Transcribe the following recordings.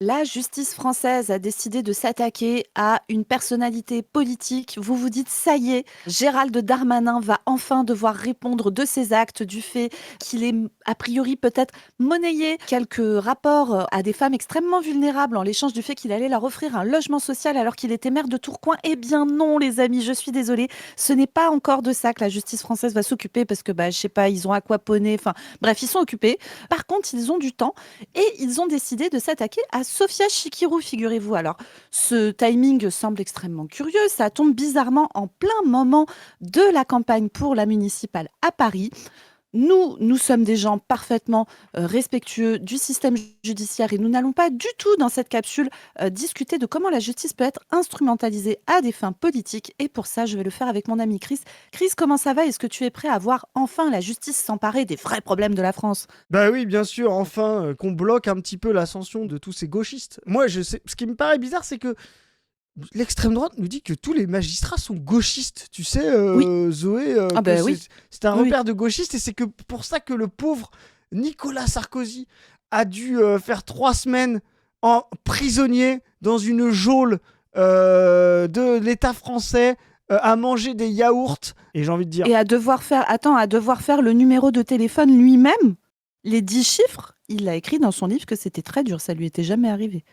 La justice française a décidé de s'attaquer à une personnalité politique. Vous vous dites, ça y est, Gérald Darmanin va enfin devoir répondre de ses actes, du fait qu'il ait a priori peut-être monnayé quelques rapports à des femmes extrêmement vulnérables en l'échange du fait qu'il allait leur offrir un logement social alors qu'il était maire de Tourcoing. Eh bien non, les amis, je suis désolée. Ce n'est pas encore de ça que la justice française va s'occuper parce que, je sais pas, ils ont aquaponé. Enfin, bref, ils sont occupés. Par contre, ils ont du temps et ils ont décidé de s'attaquer à Sofia Chikirou, figurez-vous. Alors, ce timing semble extrêmement curieux. Ça tombe bizarrement en plein moment de la campagne pour la municipale à Paris. Nous sommes des gens parfaitement respectueux du système judiciaire et nous n'allons pas du tout dans cette capsule discuter de comment la justice peut être instrumentalisée à des fins politiques. Et pour ça, je vais le faire avec mon ami Chris. Chris, comment ça va? Est-ce que tu es prêt à voir enfin la justice s'emparer des vrais problèmes de la France? Bah oui, bien sûr, enfin, qu'on bloque un petit peu l'ascension de tous ces gauchistes. Moi, je sais, ce qui me paraît bizarre, c'est que l'extrême droite nous dit que tous les magistrats sont gauchistes. Tu sais, Oui. Zoé, Ah que ben oui. c'est un Oui, oui. repère de gauchistes et c'est que pour ça que le pauvre Nicolas Sarkozy a dû faire 3 semaines en prisonnier dans une geôle de l'État français à manger des yaourts. Et j'ai envie de dire, Et à devoir faire le numéro de téléphone lui-même, les 10 chiffres, il a écrit dans son livre que c'était très dur, ça lui était jamais arrivé.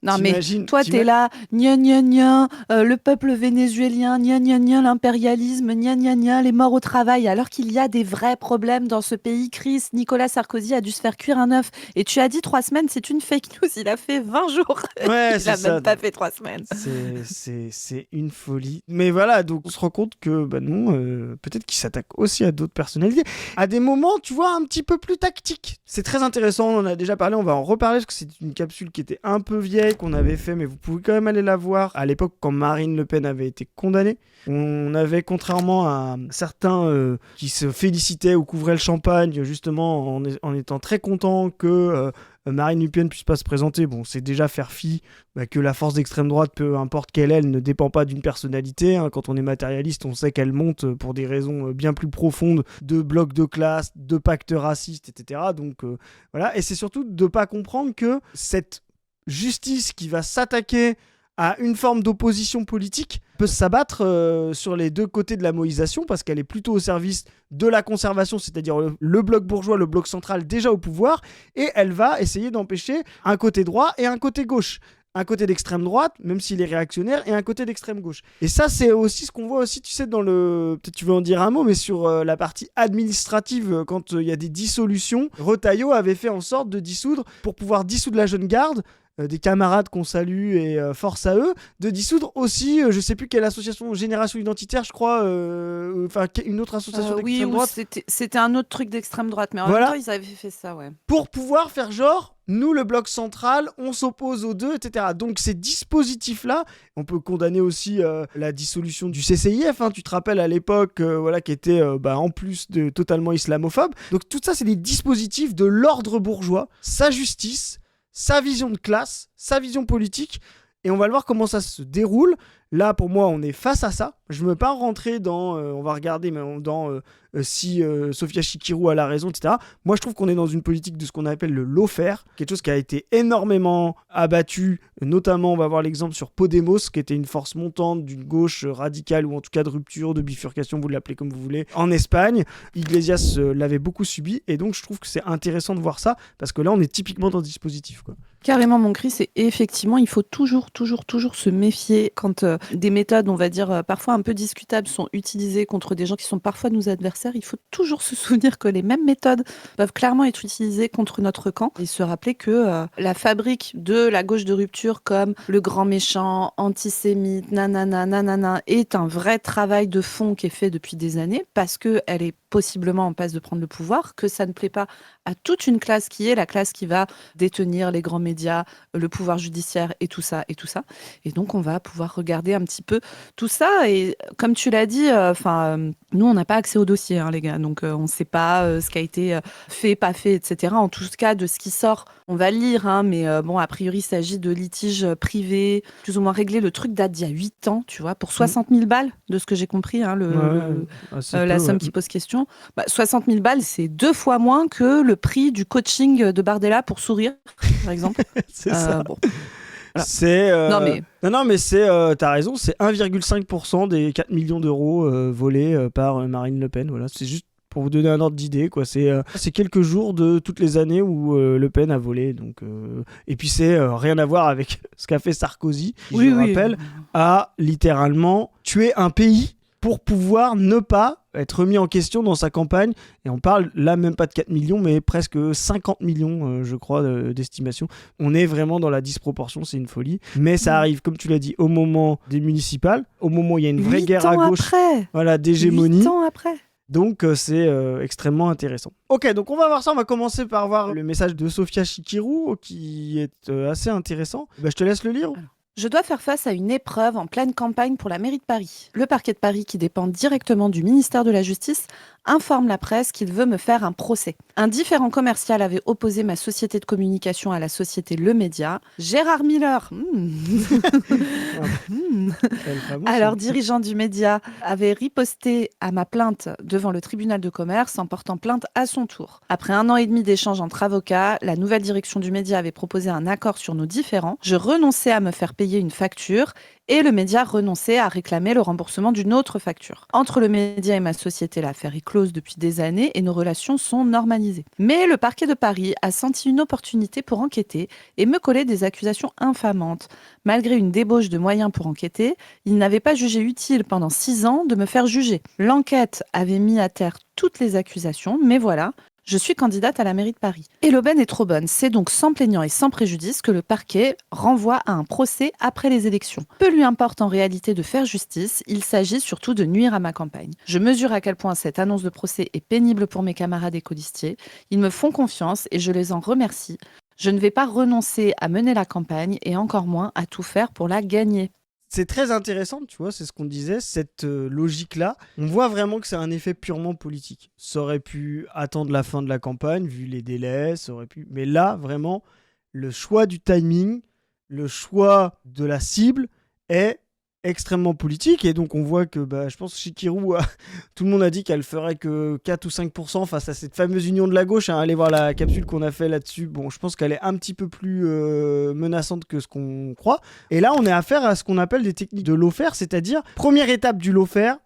Non mais t'imagines, toi t'es là, gna gna gna, le peuple vénézuélien, gna gna gna, l'impérialisme, gna gna gna, les morts au travail, alors qu'il y a des vrais problèmes dans ce pays. Chris, Nicolas Sarkozy a dû se faire cuire un œuf. Et tu as dit 3 semaines, c'est une fake news, il a fait 20 jours. ouais, Il c'est a même ça. pas fait 3 semaines. C'est une folie. Mais voilà, donc on se rend compte que, bah non, peut-être qu'il s'attaque aussi à d'autres personnalités. À des moments, tu vois, un petit peu plus tactiques. C'est très intéressant, on en a déjà parlé, on va en reparler parce que c'est une capsule qui était un peu vieille, qu'on avait fait, mais vous pouvez quand même aller la voir. À l'époque, quand Marine Le Pen avait été condamnée, on avait, contrairement à certains qui se félicitaient ou couvraient le champagne, justement, en étant très contents que Marine Le Pen puisse pas se présenter, bon, c'est déjà faire fi que la force d'extrême droite, peu importe quelle elle, ne dépend pas d'une personnalité. Hein. Quand on est matérialiste, on sait qu'elle monte pour des raisons bien plus profondes de blocs de classe, de pactes racistes, etc. Donc voilà, et c'est surtout de pas comprendre que cette justice qui va s'attaquer à une forme d'opposition politique peut s'abattre sur les deux côtés de la moïsation parce qu'elle est plutôt au service de la conservation, c'est-à-dire le bloc bourgeois, le bloc central déjà au pouvoir, et elle va essayer d'empêcher un côté droit et un côté gauche. Un côté d'extrême droite, même s'il est réactionnaire, et un côté d'extrême gauche. Et ça, c'est aussi ce qu'on voit aussi, tu sais, dans le... Peut-être tu veux en dire un mot, mais sur la partie administrative, quand il y a des dissolutions, Retailleau avait fait en sorte de dissoudre, pour pouvoir dissoudre la jeune garde, des camarades qu'on salue et force à eux, de dissoudre aussi, je sais plus quelle association, Génération Identitaire, je crois, enfin une autre association Oui, d'extrême ou droite. c'était un autre truc d'extrême droite, mais en même temps, Voilà, ils avaient fait ça, ouais. pour pouvoir faire genre, nous, le bloc central, on s'oppose aux deux, etc. Donc ces dispositifs-là, on peut condamner aussi la dissolution du CCIF, hein, tu te rappelles à l'époque, voilà, qui était en plus de totalement islamophobe. Donc tout ça, c'est des dispositifs de l'ordre bourgeois, sa justice, sa vision de classe, sa vision politique, et on va le voir comment ça se déroule. Là, pour moi, on est face à ça. Je ne veux pas rentrer dans, on va regarder, mais dans si Sofia Chikirou a la raison, etc. Moi, je trouve qu'on est dans une politique de ce qu'on appelle le lawfare, quelque chose qui a été énormément abattu. Notamment, on va voir l'exemple sur Podemos, qui était une force montante d'une gauche radicale, ou en tout cas de rupture, de bifurcation, vous l'appelez comme vous voulez, en Espagne. Iglesias l'avait beaucoup subi, et donc je trouve que c'est intéressant de voir ça, parce que là, on est typiquement dans le dispositif, quoi. Carrément, mon cri, c'est effectivement, il faut toujours, toujours, toujours se méfier quand des méthodes, on va dire, parfois un peu discutables sont utilisées contre des gens qui sont parfois nos adversaires. Il faut toujours se souvenir que les mêmes méthodes peuvent clairement être utilisées contre notre camp et se rappeler que la fabrique de la gauche de rupture comme le grand méchant, antisémite, nanana, nanana, est un vrai travail de fond qui est fait depuis des années parce qu'elle est possiblement en passe de prendre le pouvoir, que ça ne plaît pas à toute une classe qui est la classe qui va détenir les grands médias, le pouvoir judiciaire et tout ça et tout ça. Et donc on va pouvoir regarder un petit peu tout ça. Et comme tu l'as dit, nous on n'a pas accès au dossier, hein, les gars. Donc on ne sait pas ce qui a été fait, pas fait, etc. En tout cas, de ce qui sort, on va le lire, hein, mais bon, a priori, il s'agit de litiges privés, plus ou moins réglés. Le truc date d'il y a 8 ans, tu vois, pour 60 000 balles, de ce que j'ai compris, hein, Ouais, assez la peu, ouais. somme qui pose question. franchement, 60 000 balles, c'est 2 fois moins que le prix du coaching de Bardella pour sourire, par exemple. C'est ça. Bon. Voilà. C'est Non, mais... non, mais t'as raison, c'est 1,5% des 4 millions d'euros volés par Marine Le Pen. Voilà, c'est juste pour vous donner un ordre d'idée, quoi. C'est quelques jours de toutes les années où Le Pen a volé. Donc, et puis c'est rien à voir avec ce qu'a fait Sarkozy, qui, je le rappelle, a littéralement tué un pays pour pouvoir ne pas être remis en question dans sa campagne. Et on parle là même pas de 4 millions, mais presque 50 millions, je crois, d'estimation. On est vraiment dans la disproportion, c'est une folie. Mais ça arrive, comme tu l'as dit, au moment des municipales, au moment où il y a une vraie guerre à gauche, voilà, d'hégémonie. 8 ans après. Donc c'est extrêmement intéressant. Ok, donc on va voir ça. On va commencer par voir le message de Sofia Chikirou, qui est assez intéressant. Je te laisse le lire. Je dois faire face à une épreuve en pleine campagne pour la mairie de Paris. Le parquet de Paris, qui dépend directement du ministère de la Justice, informe la presse qu'il veut me faire un procès. Un différend commercial avait opposé ma société de communication à la société Le Média. Gérard Miller, alors dirigeant du média, avait riposté à ma plainte devant le tribunal de commerce en portant plainte à son tour. Après 1 an et demi d'échanges entre avocats, la nouvelle direction du média avait proposé un accord sur nos différends. Je renonçais à me faire payer une facture et le média renonçait à réclamer le remboursement d'une autre facture. Entre le média et ma société, l'affaire est close depuis des années et nos relations sont normalisées. Mais le parquet de Paris a senti une opportunité pour enquêter et me coller des accusations infamantes. Malgré une débauche de moyens pour enquêter, il n'avait pas jugé utile pendant 6 ans de me faire juger. L'enquête avait mis à terre toutes les accusations, mais voilà, je suis candidate à la mairie de Paris. Et l'aubaine est trop bonne. C'est donc sans plaignant et sans préjudice que le parquet renvoie à un procès après les élections. Peu lui importe en réalité de faire justice, il s'agit surtout de nuire à ma campagne. Je mesure à quel point cette annonce de procès est pénible pour mes camarades et colistiers. Ils me font confiance et je les en remercie. Je ne vais pas renoncer à mener la campagne et encore moins à tout faire pour la gagner. C'est très intéressant, tu vois, c'est ce qu'on disait, cette logique-là. On voit vraiment que c'est un effet purement politique. Ça aurait pu attendre la fin de la campagne, vu les délais, ça aurait pu... Mais là, vraiment, le choix du timing, le choix de la cible est extrêmement politique. Et donc, on voit que, je pense que Chikirou, tout le monde a dit qu'elle ferait que 4 ou 5% face à cette fameuse union de la gauche. Allez voir la capsule qu'on a fait là-dessus. Bon, je pense qu'elle est un petit peu plus menaçante que ce qu'on croit. Et là, on est affaire à ce qu'on appelle des techniques de lawfare, c'est-à-dire, première étape du lawfare,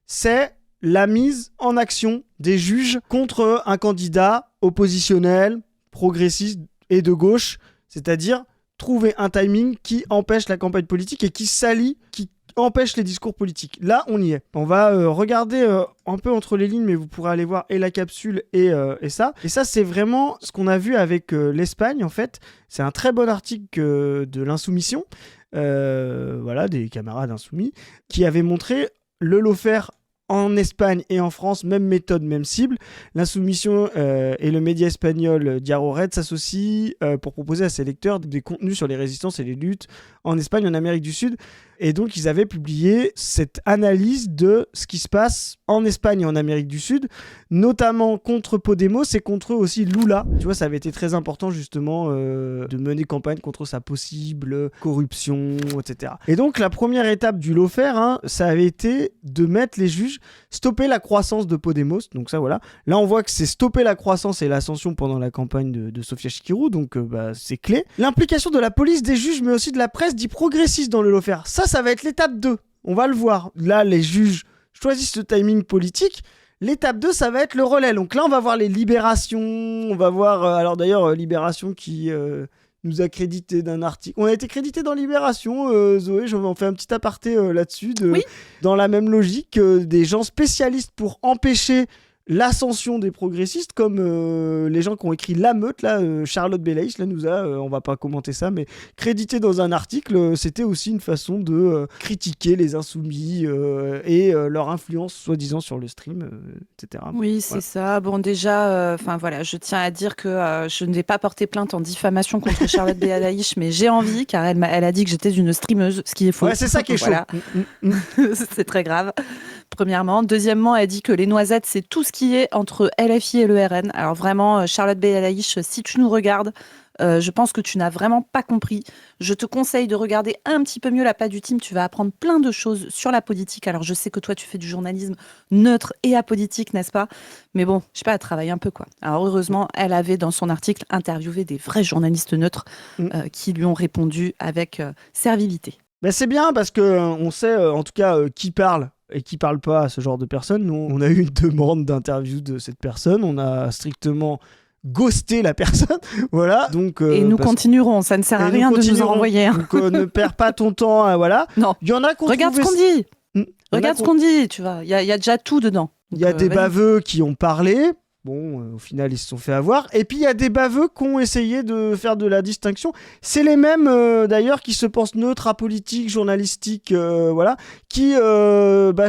c'est la mise en action des juges contre un candidat oppositionnel, progressiste et de gauche, c'est-à-dire trouver un timing qui empêche la campagne politique et qui salit, qui empêche les discours politiques. Là, on y est. On va regarder un peu entre les lignes, mais vous pourrez aller voir et la capsule et ça. Et ça, c'est vraiment ce qu'on a vu avec l'Espagne, en fait. C'est un très bon article de l'Insoumission, voilà, des camarades insoumis, qui avait montré le lawfare en Espagne et en France, même méthode, même cible. L'Insoumission et le média espagnol Diario Red s'associent pour proposer à ses lecteurs des contenus sur les résistances et les luttes en Espagne et en Amérique du Sud. Et donc, ils avaient publié cette analyse de ce qui se passe en Espagne et en Amérique du Sud, notamment contre Podemos et contre eux aussi Lula. Tu vois, ça avait été très important, justement, de mener campagne contre sa possible corruption, etc. Et donc, la première étape du lawfare, ça avait été de mettre les juges, stopper la croissance de Podemos. Donc ça, voilà. Là, on voit que c'est stopper la croissance et l'ascension pendant la campagne de Sofia Chikirou. Donc, c'est clé. L'implication de la police, des juges, mais aussi de la presse dit progressiste dans le lawfare. Ça va être l'étape 2. On va le voir. Là, les juges choisissent le timing politique. L'étape 2, ça va être le relais. Donc là, on va voir les Libérations. On va voir... alors d'ailleurs, Libération qui nous a crédité d'un article. On a été crédité dans Libération, Zoé. On fait un petit aparté là-dessus. Oui. Dans la même logique, des gens spécialistes pour empêcher l'ascension des progressistes, comme les gens qui ont écrit La Meute, là, Charlotte Belaïch, là, nous a, on va pas commenter ça, mais crédité dans un article, c'était aussi une façon de critiquer les insoumis et leur influence, soi-disant, sur le stream, etc. Oui, c'est ça. Bon, déjà, voilà, je tiens à dire que je ne vais pas porter plainte en diffamation contre Charlotte Belaïch, mais j'ai envie, car elle a dit que j'étais une streameuse, ce qui est faux. Ouais, c'est ça qui est chaud. Voilà. C'est très grave. premièrement. Deuxièmement, elle dit que les noisettes, c'est tout ce qui est entre LFI et le RN. Alors vraiment, Charlotte Belaïch, si tu nous regardes, je pense que tu n'as vraiment pas compris. Je te conseille de regarder un petit peu mieux la Pas du Team. Tu vas apprendre plein de choses sur la politique. Alors, je sais que toi, tu fais du journalisme neutre et apolitique, n'est-ce pas? Mais bon, je sais pas, elle travaille un peu, quoi. Alors, heureusement, elle avait dans son article interviewé des vrais journalistes neutres qui lui ont répondu avec servilité. Ben c'est bien parce que on sait en tout cas qui parle et qui parle pas à ce genre de personnes. Nous, on a eu une demande d'interview de cette personne. On a strictement ghosté la personne, voilà. Donc, et nous continuerons, ça ne sert à rien de nous en renvoyer. Donc ne perds pas ton temps, voilà. Non. Il y en a qu'on Regarde ce qu'on dit. Regarde ce qu'on dit, tu vois. Il y a déjà tout dedans. Il y a des baveux qui ont parlé. Bon, au final, ils se sont fait avoir. Et puis, il y a des baveux qui ont essayé de faire de la distinction. C'est les mêmes, d'ailleurs, qui se pensent neutres, apolitiques, journalistiques, voilà, qui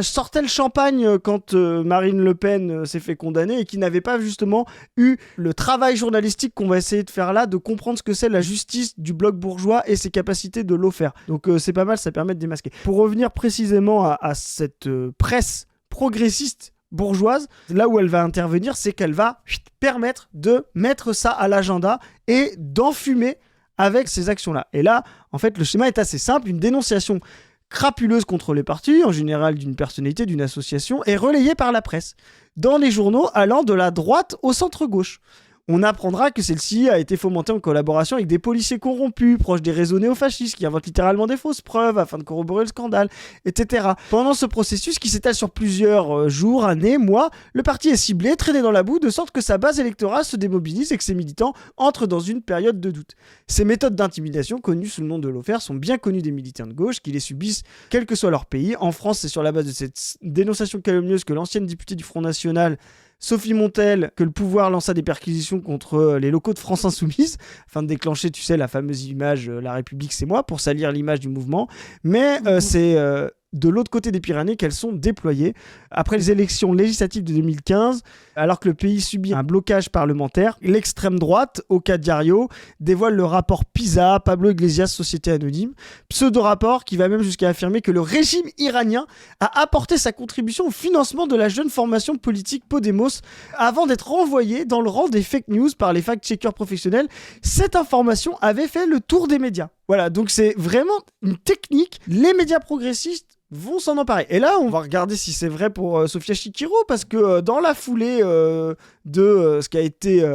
sortaient le champagne quand Marine Le Pen s'est fait condamner et qui n'avaient pas, justement, eu le travail journalistique qu'on va essayer de faire là, de comprendre ce que c'est la justice du bloc bourgeois et ses capacités de l'eau faire. Donc, c'est pas mal, ça permet de démasquer. Pour revenir précisément à cette presse progressiste bourgeoise, là où elle va intervenir, c'est qu'elle va permettre de mettre ça à l'agenda et d'enfumer avec ces actions-là. Et là, en fait, le schéma est assez simple. Une dénonciation crapuleuse contre les partis, en général d'une personnalité, d'une association, est relayée par la presse, dans les journaux allant de la droite au centre-gauche. On apprendra que celle-ci a été fomentée en collaboration avec des policiers corrompus, proches des réseaux néofascistes, qui inventent littéralement des fausses preuves afin de corroborer le scandale, etc. Pendant ce processus, qui s'étale sur plusieurs jours, années, mois, le parti est ciblé, traîné dans la boue, de sorte que sa base électorale se démobilise et que ses militants entrent dans une période de doute. Ces méthodes d'intimidation, connues sous le nom de lawfare, sont bien connues des militants de gauche, qui les subissent quel que soit leur pays. En France, c'est sur la base de cette dénonciation calomnieuse que l'ancienne députée du Front National, Sophie Montel, que le pouvoir lança des perquisitions contre les locaux de France Insoumise, afin de déclencher, tu sais, la fameuse image La République c'est moi, pour salir l'image du mouvement. Mais c'est de l'autre côté des Pyrénées qu'elles sont déployées. Après les élections législatives de 2015, alors que le pays subit un blocage parlementaire, l'extrême droite, Oca Diario, dévoile le rapport PISA, Pablo Iglesias, Société Anonyme, pseudo-rapport qui va même jusqu'à affirmer que le régime iranien a apporté sa contribution au financement de la jeune formation politique Podemos avant d'être renvoyé dans le rang des fake news par les fact-checkers professionnels. Cette information avait fait le tour des médias. Voilà, donc c'est vraiment une technique. Les médias progressistes vont s'en emparer. Et là, on va regarder si c'est vrai pour Sofia Chikirou, parce que dans la foulée de ce qui a été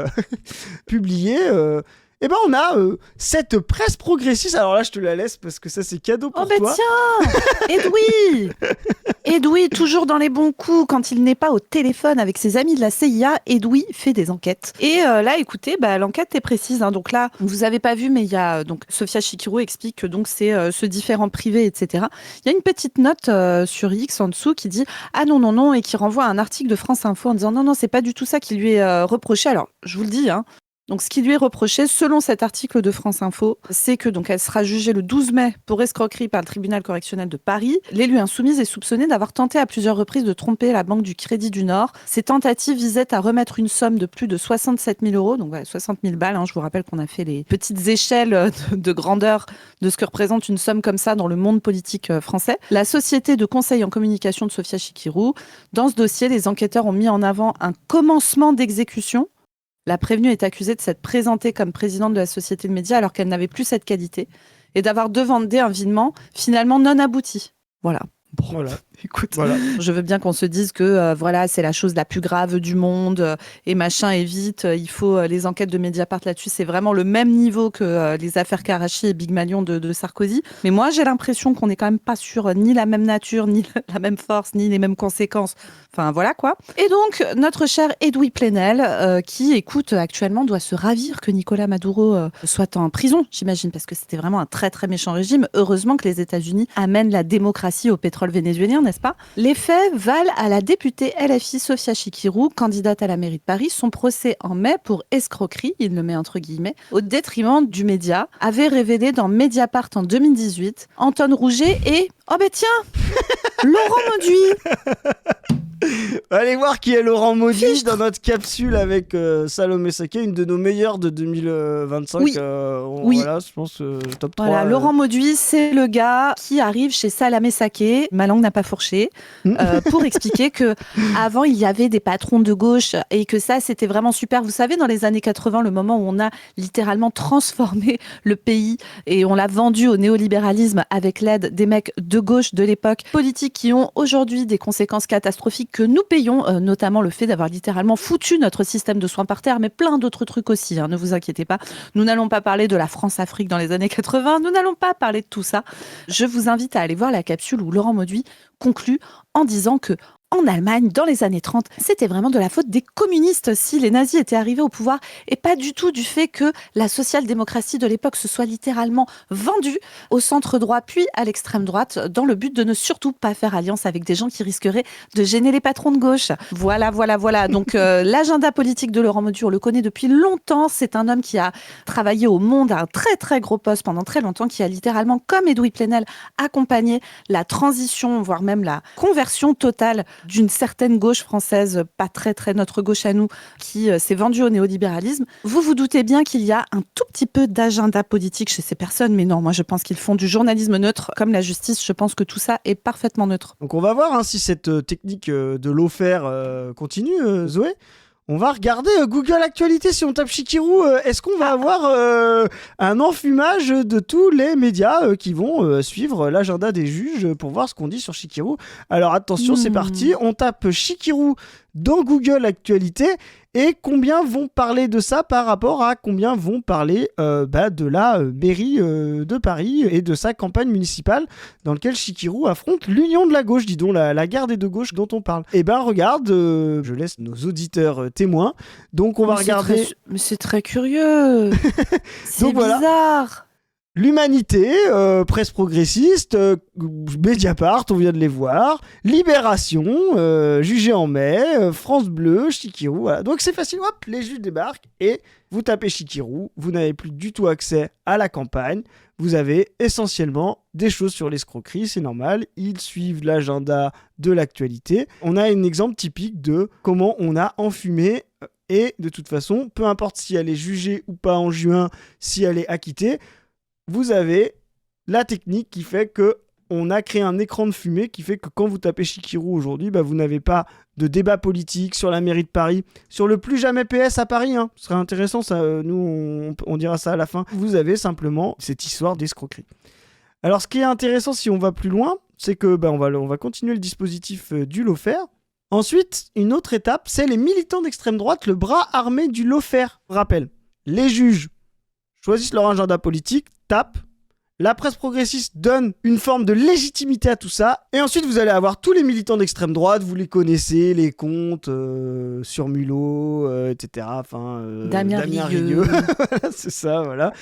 publié, on a cette presse progressiste. Alors là, je te la laisse parce que ça, c'est cadeau pour toi. Oh, tiens Edoui Edoui, toujours dans les bons coups, quand il n'est pas au téléphone avec ses amis de la CIA, Edoui fait des enquêtes. Et là, écoutez, l'enquête est précise. Donc là, vous n'avez pas vu, mais il y a donc Sofia Chikirou explique que donc c'est ce différend privé, etc. Il y a une petite note sur X en dessous qui dit « Ah non » et qui renvoie à un article de France Info en disant « Non, c'est pas du tout ça qui lui est reproché. » Alors, je vous le dis, donc, ce qui lui est reproché, selon cet article de France Info, c'est que donc elle sera jugée le 12 mai pour escroquerie par le tribunal correctionnel de Paris. L'élue insoumise est soupçonnée d'avoir tenté à plusieurs reprises de tromper la Banque du Crédit du Nord. Ces tentatives visaient à remettre une somme de plus de 67 000 €, donc 60 000 balles. Je vous rappelle qu'on a fait les petites échelles de grandeur de ce que représente une somme comme ça dans le monde politique français. La société de conseil en communication de Sofia Chikirou. Dans ce dossier, les enquêteurs ont mis en avant un commencement d'exécution. La prévenue est accusée de s'être présentée comme présidente de la société de médias alors qu'elle n'avait plus cette qualité et d'avoir demandé un virement finalement non abouti. Voilà. Bon, voilà. Écoute, je veux bien qu'on se dise que c'est la chose la plus grave du monde et machin, et vite, il faut les enquêtes de Mediapart là-dessus, c'est vraiment le même niveau que les affaires Karachi et Big Malion de Sarkozy. Mais moi, j'ai l'impression qu'on n'est quand même pas sur ni la même nature, ni la même force, ni les mêmes conséquences. Enfin, voilà quoi. Et donc, notre cher Edoui Plenel, qui, écoute, actuellement doit se ravir que Nicolas Maduro soit en prison, j'imagine, parce que c'était vraiment un très très méchant régime. Heureusement que les États-Unis amènent la démocratie au pétrole vénézuélien, n'est-ce pas? Les faits valent à la députée LFI Sofia Chikirou, candidate à la mairie de Paris, son procès en mai pour escroquerie, il le met entre guillemets, au détriment du média, avait révélé dans Mediapart en 2018 Anton Rouget et, oh ben tiens, Laurent Mauduit. Allez voir qui est Laurent Mauduit dans notre capsule avec Salomé Saké, une de nos meilleures de 2025. Oui. Oui. Voilà, je pense top 3. Voilà, Laurent Mauduit, c'est le gars qui arrive chez Salamé Saké, ma langue n'a pas fourché, pour expliquer que avant il y avait des patrons de gauche et que ça c'était vraiment super. Vous savez, dans les années 80, le moment où on a littéralement transformé le pays et on l'a vendu au néolibéralisme avec l'aide des mecs de gauche de l'époque, politiques qui ont aujourd'hui des conséquences catastrophiques que nous payons, notamment le fait d'avoir littéralement foutu notre système de soins par terre, mais plein d'autres trucs aussi, hein, ne vous inquiétez pas. Nous n'allons pas parler de la France-Afrique dans les années 80, nous n'allons pas parler de tout ça. Je vous invite à aller voir la capsule où Laurent Mauduit conclut en disant que en Allemagne, dans les années 30, c'était vraiment de la faute des communistes si les nazis étaient arrivés au pouvoir et pas du tout du fait que la social-démocratie de l'époque se soit littéralement vendue au centre-droit puis à l'extrême droite dans le but de ne surtout pas faire alliance avec des gens qui risqueraient de gêner les patrons de gauche. Voilà. Donc l'agenda politique de Laurent Mauduit, on le connaît depuis longtemps. C'est un homme qui a travaillé au Monde à un très très gros poste pendant très longtemps, qui a littéralement, comme Edoui Plenel, accompagné la transition, voire même la conversion totale d'une certaine gauche française, pas très très notre gauche à nous, qui s'est vendue au néolibéralisme. Vous vous doutez bien qu'il y a un tout petit peu d'agenda politique chez ces personnes, mais non, moi je pense qu'ils font du journalisme neutre, comme la justice, je pense que tout ça est parfaitement neutre. Donc on va voir si cette technique de l'offert continue, Zoé. On va regarder Google Actualité. Si on tape Chikirou, est-ce qu'on va avoir un enfumage de tous les médias qui vont suivre l'agenda des juges pour voir ce qu'on dit sur Chikirou? Alors attention, c'est parti. On tape Chikirou dans Google Actualité. Et combien vont parler de ça par rapport à combien vont parler de la mairie de Paris et de sa campagne municipale dans laquelle Chikirou affronte l'union de la gauche, dis donc, la guerre des deux gauches dont on parle. Eh ben regarde, je laisse nos auditeurs témoins. Donc on va regarder... Mais c'est très curieux. C'est donc, bizarre. Voilà. L'Humanité, Presse Progressiste, Mediapart, on vient de les voir, Libération, Jugé en mai, France Bleu, Chikirou, voilà. Donc c'est facile, hop, les juges débarquent et vous tapez Chikirou, vous n'avez plus du tout accès à la campagne, vous avez essentiellement des choses sur l'escroquerie, c'est normal, ils suivent l'agenda de l'actualité. On a un exemple typique de comment on a enfumé et de toute façon, peu importe si elle est jugée ou pas en juin, si elle est acquittée, vous avez la technique qui fait que on a créé un écran de fumée qui fait que quand vous tapez Chikirou aujourd'hui, vous n'avez pas de débat politique sur la mairie de Paris, sur le plus jamais PS à Paris. Ce serait intéressant, ça. Nous, on dira ça à la fin. Vous avez simplement cette histoire d'escroquerie. Alors, ce qui est intéressant, si on va plus loin, c'est que on va continuer le dispositif du lawfare. Ensuite, une autre étape, c'est les militants d'extrême droite, le bras armé du lawfare. Rappel, les juges choisissent leur agenda politique, tapent. La presse progressiste donne une forme de légitimité à tout ça. Et ensuite, vous allez avoir tous les militants d'extrême droite. Vous les connaissez, les comptes sur Mulot, etc. Damien Rieu. C'est ça, voilà.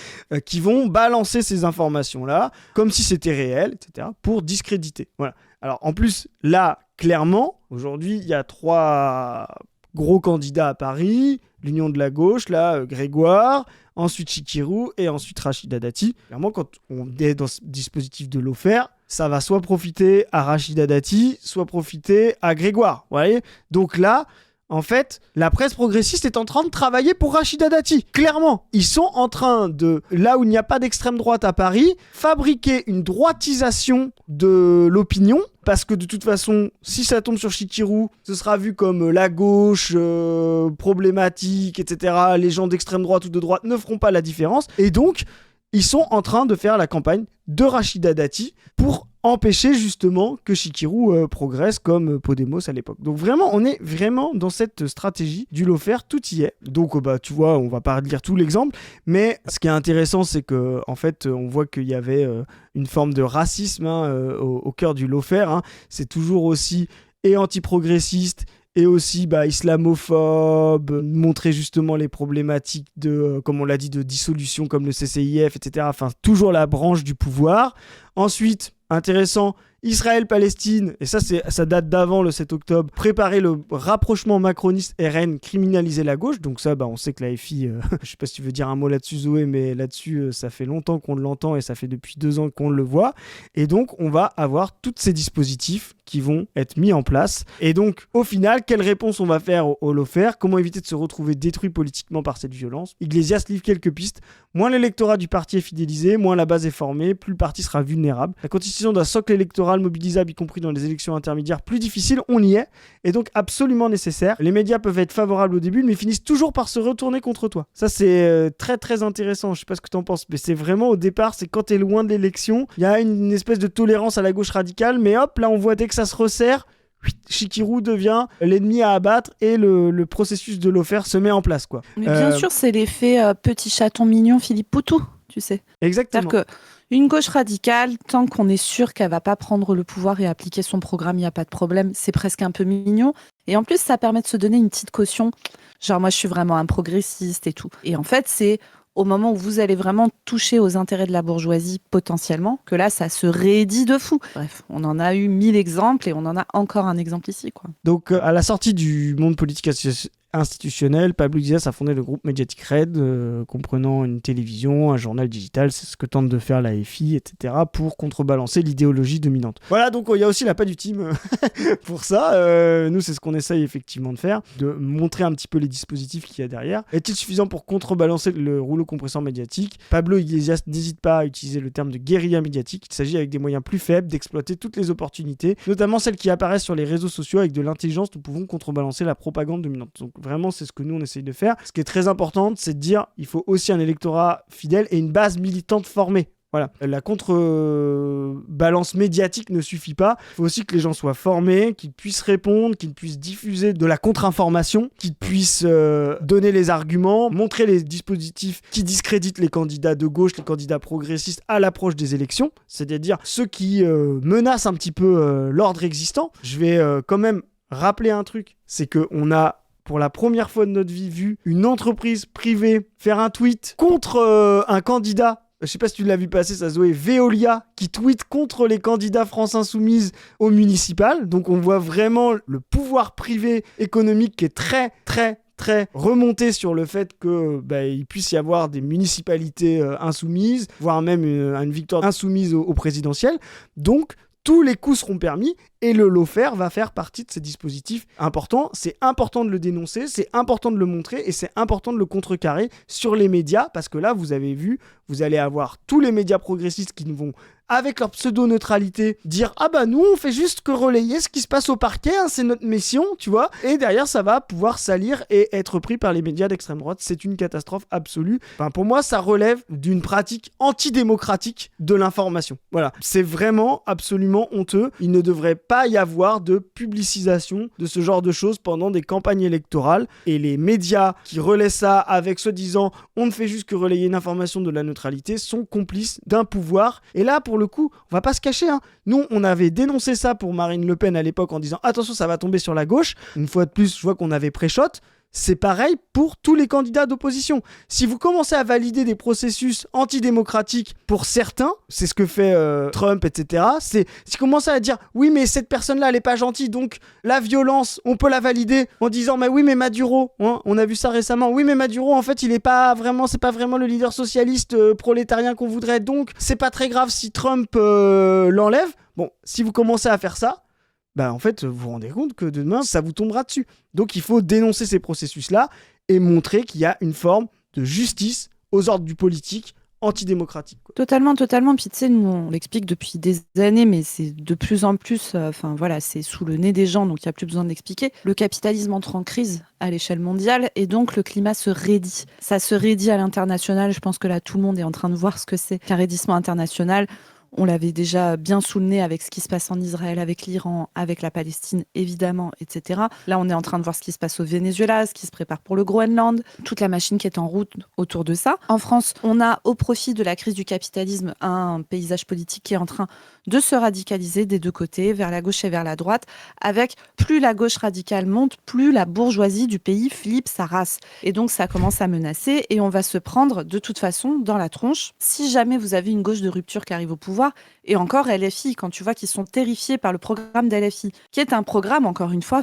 Qui vont balancer ces informations-là comme si c'était réel, etc. pour discréditer. Voilà. Alors, en plus, là, clairement, aujourd'hui, il y a 3 gros candidats à Paris. L'Union de la gauche, là, Grégoire, ensuite Chikirou et ensuite Rachida Dati. Clairement, quand on est dans ce dispositif de lawfare, ça va soit profiter à Rachida Dati, soit profiter à Grégoire. Vous voyez ? Donc là, en fait, la presse progressiste est en train de travailler pour Rachida Dati. Clairement, ils sont en train de, là où il n'y a pas d'extrême droite à Paris, fabriquer une droitisation de l'opinion. Parce que de toute façon, si ça tombe sur Chikirou, ce sera vu comme la gauche, problématique, etc. Les gens d'extrême droite ou de droite ne feront pas la différence. Et donc, ils sont en train de faire la campagne de Rachida Dati pour empêcher justement que Chikirou progresse comme Podemos à l'époque. Donc vraiment, on est vraiment dans cette stratégie du lawfare, tout y est. Donc tu vois, on va pas lire tout l'exemple, mais ce qui est intéressant, c'est que en fait, on voit qu'il y avait une forme de racisme au cœur du lawfare. C'est toujours aussi et anti-progressiste et aussi islamophobe, montrer justement les problématiques de, comme on l'a dit, de dissolution comme le CCIF, etc. Enfin, toujours la branche du pouvoir. Ensuite, intéressant, Israël-Palestine, et ça date d'avant le 7 octobre, préparer le rapprochement macroniste RN, criminaliser la gauche. Donc ça, on sait que la FI, je sais pas si tu veux dire un mot là-dessus Zoé, mais là-dessus, ça fait longtemps qu'on l'entend et ça fait depuis 2 ans qu'on le voit. Et donc, on va avoir tous ces dispositifs qui vont être mis en place. Et donc, au final, quelle réponse on va faire au lawfare? Comment éviter de se retrouver détruit politiquement par cette violence? Iglesias livre quelques pistes. Moins l'électorat du parti est fidélisé, moins la base est formée, plus le parti sera vulnérable. La constitution d'un socle électoral mobilisable, y compris dans les élections intermédiaires plus difficiles, on y est, et donc absolument nécessaire. Les médias peuvent être favorables au début, mais finissent toujours par se retourner contre toi. Ça, c'est très très intéressant. Je sais pas ce que t'en penses, mais c'est vraiment au départ, c'est quand t'es loin de l'élection, il y a une espèce de tolérance à la gauche radicale, mais hop, là on voit dès que ça se resserre, Chikirou devient l'ennemi à abattre et le processus de lawfare se met en place, quoi. Mais bien sûr, c'est l'effet petit chaton mignon Philippe Poutou, tu sais. Exactement. C'est-à-dire qu'une gauche radicale, tant qu'on est sûr qu'elle va pas prendre le pouvoir et appliquer son programme, il n'y a pas de problème, c'est presque un peu mignon. Et en plus, ça permet de se donner une petite caution, genre moi je suis vraiment un progressiste et tout. Et en fait, c'est au moment où vous allez vraiment toucher aux intérêts de la bourgeoisie potentiellement, que là, ça se réédit de fou. Bref, on en a eu 1000 exemples et on en a encore un exemple ici, quoi. Donc, à la sortie du monde politique institutionnel, Pablo Iglesias a fondé le groupe médiatique RED, comprenant une télévision, un journal digital, c'est ce que tente de faire la FI, etc., pour contrebalancer l'idéologie dominante. Voilà, donc il y a aussi la paix du team pour ça. Nous, c'est ce qu'on essaye effectivement de faire, de montrer un petit peu les dispositifs qu'il y a derrière. Est-il suffisant pour contrebalancer le rouleau compresseur médiatique? Pablo Iglesias n'hésite pas à utiliser le terme de guérilla médiatique. Il s'agit avec des moyens plus faibles d'exploiter toutes les opportunités, notamment celles qui apparaissent sur les réseaux sociaux. Avec de l'intelligence, nous pouvons contrebalancer la propagande dominante. Donc vraiment, c'est ce que nous, on essaye de faire. Ce qui est très important, c'est de dire il faut aussi un électorat fidèle et une base militante formée. Voilà. La contrebalance médiatique ne suffit pas. Il faut aussi que les gens soient formés, qu'ils puissent répondre, qu'ils puissent diffuser de la contre-information, qu'ils puissent donner les arguments, montrer les dispositifs qui discréditent les candidats de gauche, les candidats progressistes à l'approche des élections, c'est-à-dire ceux qui menacent un petit peu l'ordre existant. Je vais quand même rappeler un truc, c'est qu'on a pour la première fois de notre vie vu une entreprise privée faire un tweet contre un candidat. Je sais pas si tu l'as vu passer, ça Zoé, Veolia, qui tweet contre les candidats France Insoumise au municipal. Donc on voit vraiment le pouvoir privé économique qui est très remonté sur le fait que il puisse y avoir des municipalités insoumises, voire même une victoire insoumise au présidentiel. Donc tous les coups seront permis et le lawfare va faire partie de ces dispositifs importants. C'est important de le dénoncer, c'est important de le montrer et c'est important de le contrecarrer sur les médias parce que là, vous avez vu, vous allez avoir tous les médias progressistes qui vont, avec leur pseudo-neutralité, dire « Ah bah nous, on fait juste que relayer ce qui se passe au parquet, hein, c'est notre mission, tu vois ?» Et derrière, ça va pouvoir salir et être pris par les médias d'extrême droite. C'est une catastrophe absolue. Enfin, pour moi, ça relève d'une pratique antidémocratique de l'information. Voilà. C'est vraiment absolument honteux. Il ne devrait pas y avoir de publicisation de ce genre de choses pendant des campagnes électorales. Et les médias qui relaient ça avec soi-disant « On ne fait juste que relayer une information de la neutralité » sont complices d'un pouvoir. Et là, pour le coup, on va pas se cacher, hein. Nous, on avait dénoncé ça pour Marine Le Pen à l'époque en disant « Attention, ça va tomber sur la gauche ». Une fois de plus, je vois qu'on avait pré-shot. C'est pareil pour tous les candidats d'opposition. Si vous commencez à valider des processus antidémocratiques pour certains, c'est ce que fait Trump, etc. Si vous commencez à dire « Oui, mais cette personne-là, elle est pas gentille, donc la violence, on peut la valider en disant « Mais oui, mais Maduro, hein, on a vu ça récemment. Oui, mais Maduro, en fait, c'est pas vraiment le leader socialiste prolétarien qu'on voudrait, donc c'est pas très grave si Trump l'enlève. » Bon, si vous commencez à faire ça, en fait, vous vous rendez compte que demain, ça vous tombera dessus. Donc, il faut dénoncer ces processus-là et montrer qu'il y a une forme de justice aux ordres du politique antidémocratique, quoi. Totalement. Puis tu sais, nous, on l'explique depuis des années, mais c'est de plus en plus, c'est sous le nez des gens, donc il n'y a plus besoin de l'expliquer. Le capitalisme entre en crise à l'échelle mondiale et donc le climat se raidit. Ça se raidit à l'international. Je pense que là, tout le monde est en train de voir ce que c'est qu'un raidissement international. On l'avait déjà bien sous le nez avec ce qui se passe en Israël, avec l'Iran, avec la Palestine, évidemment, etc. Là, on est en train de voir ce qui se passe au Venezuela, ce qui se prépare pour le Groenland, toute la machine qui est en route autour de ça. En France, on a, au profit de la crise du capitalisme, un paysage politique qui est en train de se radicaliser des deux côtés, vers la gauche et vers la droite, avec plus la gauche radicale monte, plus la bourgeoisie du pays flippe sa race. Et donc, ça commence à menacer et on va se prendre, de toute façon, dans la tronche. Si jamais vous avez une gauche de rupture qui arrive au pouvoir, et encore LFI, quand tu vois qu'ils sont terrifiés par le programme d'LFI, qui est un programme, encore une fois,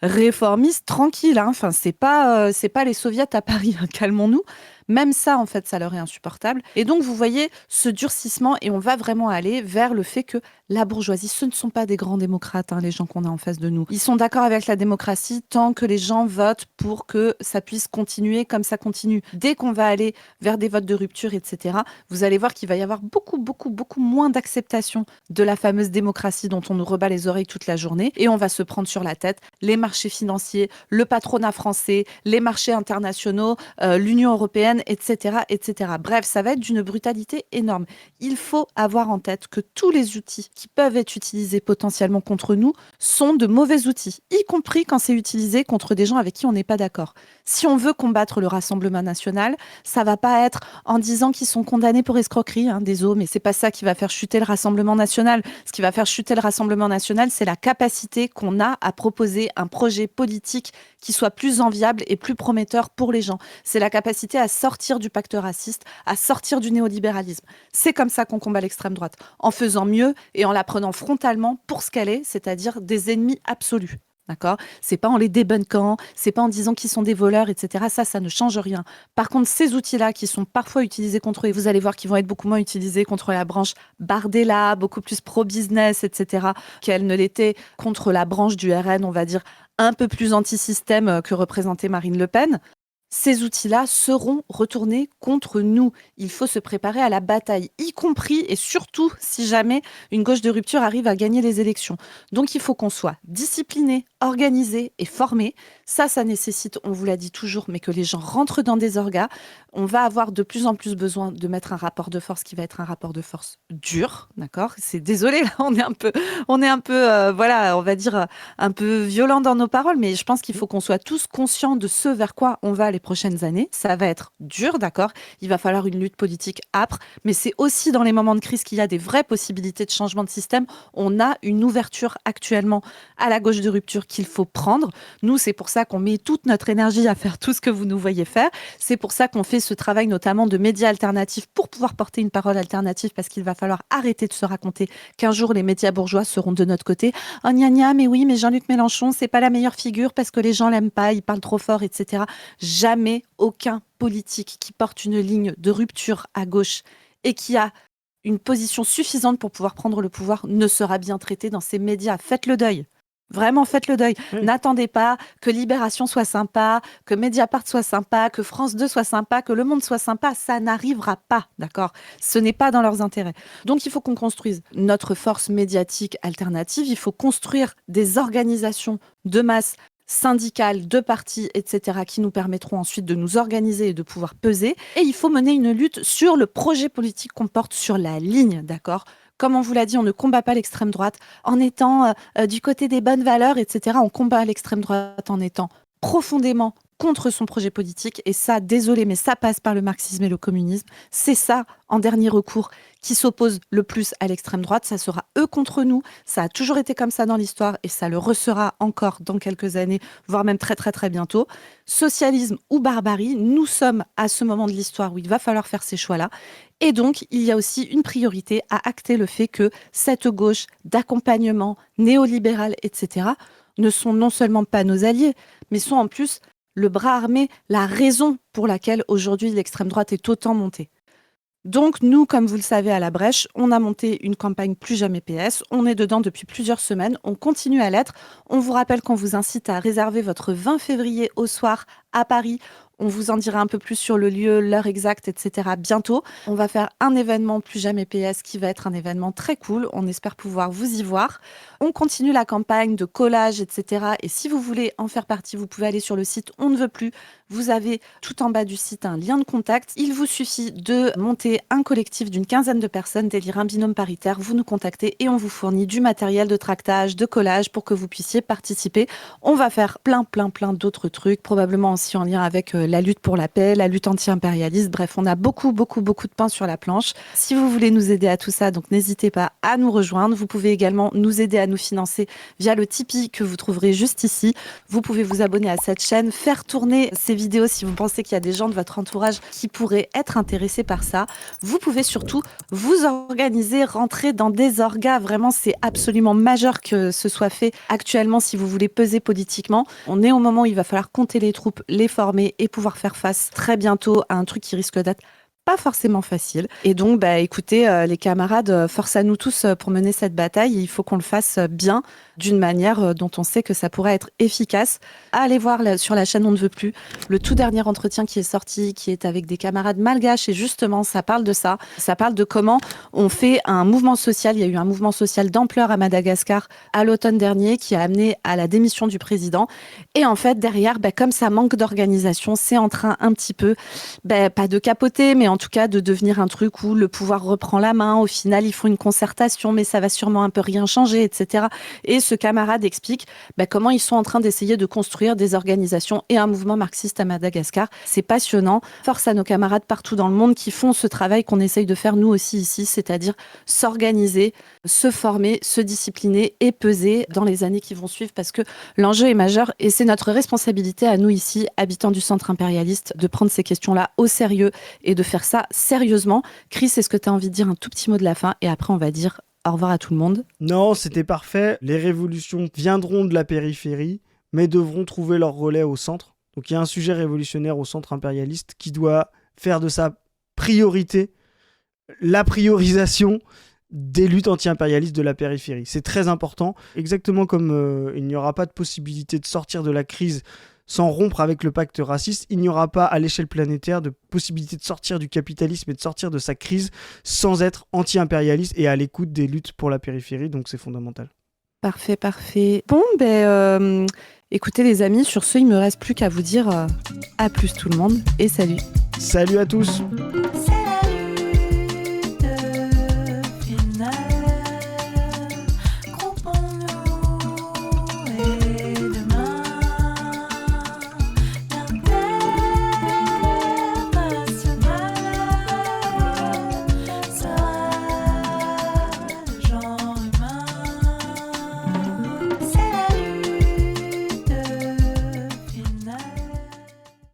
réformiste, tranquille, hein. C'est pas les soviets à Paris, hein, calmons-nous. Même ça, en fait, ça leur est insupportable. Et donc, vous voyez ce durcissement et on va vraiment aller vers le fait que la bourgeoisie, ce ne sont pas des grands démocrates, hein, les gens qu'on a en face de nous. Ils sont d'accord avec la démocratie tant que les gens votent pour que ça puisse continuer comme ça continue. Dès qu'on va aller vers des votes de rupture, etc., vous allez voir qu'il va y avoir beaucoup, beaucoup, beaucoup moins d'acceptation de la fameuse démocratie dont on nous rebat les oreilles toute la journée et on va se prendre sur la tête les marchés financiers, le patronat français, les marchés internationaux, l'Union européenne, etc., etc. Bref, ça va être d'une brutalité énorme. Il faut avoir en tête que tous les outils qui peuvent être utilisés potentiellement contre nous sont de mauvais outils, y compris quand c'est utilisé contre des gens avec qui on n'est pas d'accord. Si on veut combattre le Rassemblement national, ça va pas être en disant qu'ils sont condamnés pour escroquerie, hein, désolé, mais c'est pas ça qui va faire chuter le Rassemblement national. Ce qui va faire chuter le Rassemblement national, c'est la capacité qu'on a à proposer un projet politique qui soit plus enviable et plus prometteur pour les gens. C'est la capacité à sortir du pacte raciste, à sortir du néolibéralisme. C'est comme ça qu'on combat l'extrême droite, en faisant mieux et en la prenant frontalement pour ce qu'elle est, c'est-à-dire des ennemis absolus. D'accord ? C'est pas en les débunkant, c'est pas en disant qu'ils sont des voleurs, etc. Ça ne change rien. Par contre, ces outils-là qui sont parfois utilisés contre eux, et vous allez voir qu'ils vont être beaucoup moins utilisés contre la branche Bardella, beaucoup plus pro-business, etc., qu'elle ne l'était contre la branche du RN, on va dire, un peu plus anti-système que représentait Marine Le Pen. Ces outils-là seront retournés contre nous. Il faut se préparer à la bataille, y compris et surtout si jamais une gauche de rupture arrive à gagner les élections. Donc il faut qu'on soit discipliné, organisé et formé. Ça nécessite, on vous l'a dit toujours, mais que les gens rentrent dans des orgas. On va avoir de plus en plus besoin de mettre un rapport de force qui va être un rapport de force dur, d'accord ? C'est désolé, là, on est un peu, voilà, on va dire un peu violent dans nos paroles, mais je pense qu'il faut qu'on soit tous conscients de ce vers quoi on va les prochaines années. Ça va être dur, d'accord ? Il va falloir une lutte politique âpre, mais c'est aussi dans les moments de crise qu'il y a des vraies possibilités de changement de système. On a une ouverture actuellement à la gauche de rupture qu'il faut prendre. Nous, c'est pour ça qu'on met toute notre énergie à faire tout ce que vous nous voyez faire. C'est pour ça qu'on fait ce travail notamment de médias alternatifs pour pouvoir porter une parole alternative, parce qu'il va falloir arrêter de se raconter qu'un jour les médias bourgeois seront de notre côté. Oh gna gna, mais oui, mais Jean-Luc Mélenchon, c'est pas la meilleure figure parce que les gens l'aiment pas, il parle trop fort, etc. Jamais aucun politique qui porte une ligne de rupture à gauche et qui a une position suffisante pour pouvoir prendre le pouvoir ne sera bien traité dans ces médias. Faites le deuil. Vraiment, faites le deuil. Oui. N'attendez pas que Libération soit sympa, que Mediapart soit sympa, que France 2 soit sympa, que Le Monde soit sympa. Ça n'arrivera pas, d'accord ? Ce n'est pas dans leurs intérêts. Donc, il faut qu'on construise notre force médiatique alternative. Il faut construire des organisations de masse syndicales, de partis, etc., qui nous permettront ensuite de nous organiser et de pouvoir peser. Et il faut mener une lutte sur le projet politique qu'on porte sur la ligne, d'accord ? Comme on vous l'a dit, on ne combat pas l'extrême droite en étant du côté des bonnes valeurs, etc. On combat l'extrême droite en étant profondément contre son projet politique. Et ça, désolé, mais ça passe par le marxisme et le communisme. C'est ça, en dernier recours, qui s'oppose le plus à l'extrême droite. Ça sera eux contre nous. Ça a toujours été comme ça dans l'histoire et ça le ressera encore dans quelques années, voire même très, très, très bientôt. Socialisme ou barbarie, nous sommes à ce moment de l'histoire où il va falloir faire ces choix-là. Et donc, il y a aussi une priorité à acter le fait que cette gauche d'accompagnement néolibéral, etc., ne sont non seulement pas nos alliés, mais sont en plus le bras armé, la raison pour laquelle aujourd'hui l'extrême droite est autant montée. Donc nous, comme vous le savez à la brèche, on a monté une campagne Plus jamais PS. On est dedans depuis plusieurs semaines. On continue à l'être. On vous rappelle qu'on vous incite à réserver votre 20 février au soir à Paris. On vous en dira un peu plus sur le lieu, l'heure exacte, etc. bientôt. On va faire un événement Plus jamais PS qui va être un événement très cool. On espère pouvoir vous y voir. On continue la campagne de collage, etc. Et si vous voulez en faire partie, vous pouvez aller sur le site On ne veut plus. Vous avez tout en bas du site un lien de contact. Il vous suffit de monter un collectif d'une 15aine de personnes, d'élire un binôme paritaire. Vous nous contactez et on vous fournit du matériel de tractage, de collage pour que vous puissiez participer. On va faire plein d'autres trucs, probablement aussi en lien avec la lutte pour la paix, la lutte anti-impérialiste. Bref, on a beaucoup de pain sur la planche. Si vous voulez nous aider à tout ça, donc n'hésitez pas à nous rejoindre. Vous pouvez également nous aider à nous financer via le Tipeee que vous trouverez juste ici. Vous pouvez vous abonner à cette chaîne, faire tourner ces vidéos si vous pensez qu'il y a des gens de votre entourage qui pourraient être intéressés par ça. Vous pouvez surtout vous organiser, rentrer dans des orgas. Vraiment, c'est absolument majeur que ce soit fait actuellement si vous voulez peser politiquement. On est au moment où il va falloir compter les troupes, les former et pouvoir faire face très bientôt à un truc qui risque d'être pas forcément facile. Et donc, écoutez, les camarades, force à nous tous pour mener cette bataille. Il faut qu'on le fasse bien, d'une manière dont on sait que ça pourrait être efficace. Allez voir sur la chaîne On ne veut plus le tout dernier entretien qui est sorti, qui est avec des camarades malgaches. Et justement, ça parle de ça. Ça parle de comment on fait un mouvement social. Il y a eu un mouvement social d'ampleur à Madagascar à l'automne dernier qui a amené à la démission du président. Et en fait, derrière, comme ça manque d'organisation, c'est en train un petit peu, pas de capoter, mais en tout cas de devenir un truc où le pouvoir reprend la main. Au final, ils font une concertation, mais ça va sûrement un peu rien changer, etc. Et ce camarade explique comment ils sont en train d'essayer de construire des organisations et un mouvement marxiste à Madagascar. C'est passionnant. Force à nos camarades partout dans le monde qui font ce travail qu'on essaye de faire nous aussi ici, c'est-à-dire s'organiser, se former, se discipliner et peser dans les années qui vont suivre, parce que l'enjeu est majeur et c'est notre responsabilité à nous ici, habitants du centre impérialiste, de prendre ces questions-là au sérieux et de faire ça sérieusement. Chris, est-ce que tu as envie de dire un tout petit mot de la fin et après on va dire au revoir à tout le monde? Non, c'était parfait. Les révolutions viendront de la périphérie, mais devront trouver leur relais au centre. Donc il y a un sujet révolutionnaire au centre impérialiste qui doit faire de sa priorité la priorisation des luttes anti-impérialistes de la périphérie. C'est très important. Exactement comme il n'y aura pas de possibilité de sortir de la crise sans rompre avec le pacte raciste, il n'y aura pas à l'échelle planétaire de possibilité de sortir du capitalisme et de sortir de sa crise sans être anti-impérialiste et à l'écoute des luttes pour la périphérie, donc c'est fondamental. Parfait, parfait. Bon, écoutez les amis, sur ce, il me reste plus qu'à vous dire à plus tout le monde et salut. Salut à tous. Salut.